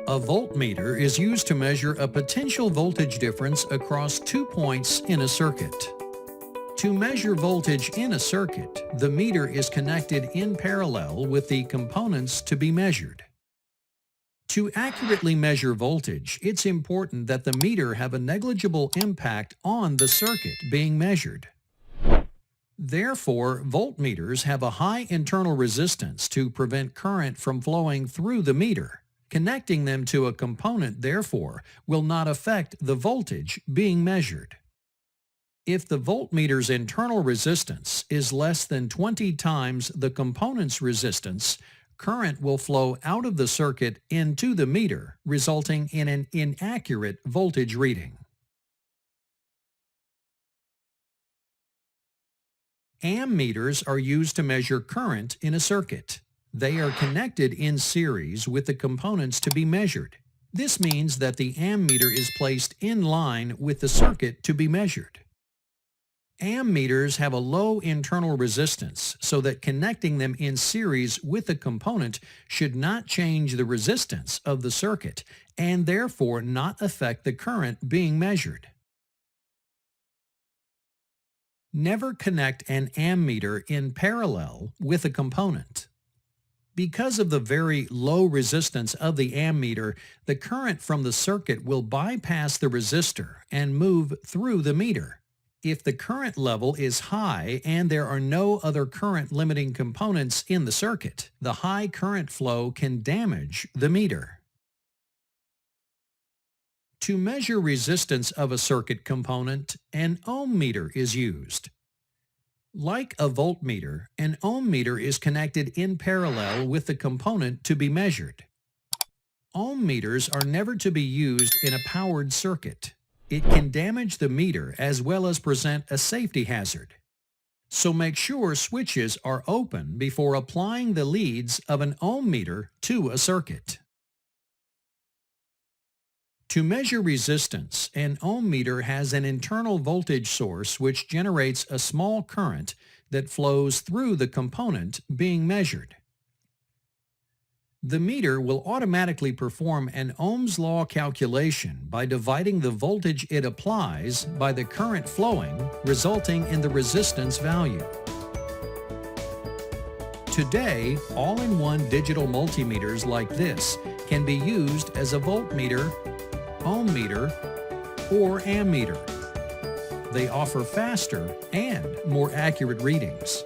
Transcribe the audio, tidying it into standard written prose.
A voltmeter is used to measure a potential voltage difference across 2 points in a circuit. To measure voltage in a circuit, the meter is connected in parallel with the components to be measured. To accurately measure voltage, it's important that the meter have a negligible impact on the circuit being measured. Therefore, voltmeters have a high internal resistance to prevent current from flowing through the meter. Connecting them to a component, therefore, will not affect the voltage being measured. If the voltmeter's internal resistance is less than 20 times the component's resistance, current will flow out of the circuit into the meter, resulting in an inaccurate voltage reading. Ammeters are used to measure current in a circuit. They are connected in series with the components to be measured. This means that the ammeter is placed in line with the circuit to be measured. Ammeters have a low internal resistance, so that connecting them in series with a component should not change the resistance of the circuit and therefore not affect the current being measured. Never connect an ammeter in parallel with a component. Because of the very low resistance of the ammeter, the current from the circuit will bypass the resistor and move through the meter. If the current level is high and there are no other current limiting components in the circuit, the high current flow can damage the meter. To measure resistance of a circuit component, an ohm meter is used. Like a voltmeter, an ohm meter is connected in parallel with the component to be measured. Ohm meters are never to be used in a powered circuit. It can damage the meter as well as present a safety hazard. So make sure switches are open before applying the leads of an ohm meter to a circuit. To measure resistance, an ohm meter has an internal voltage source which generates a small current that flows through the component being measured. The meter will automatically perform an Ohm's law calculation by dividing the voltage it applies by the current flowing, resulting in the resistance value. Today, all-in-one digital multimeters like this can be used as a voltmeter, ohm meter, or ammeter. They offer faster and more accurate readings.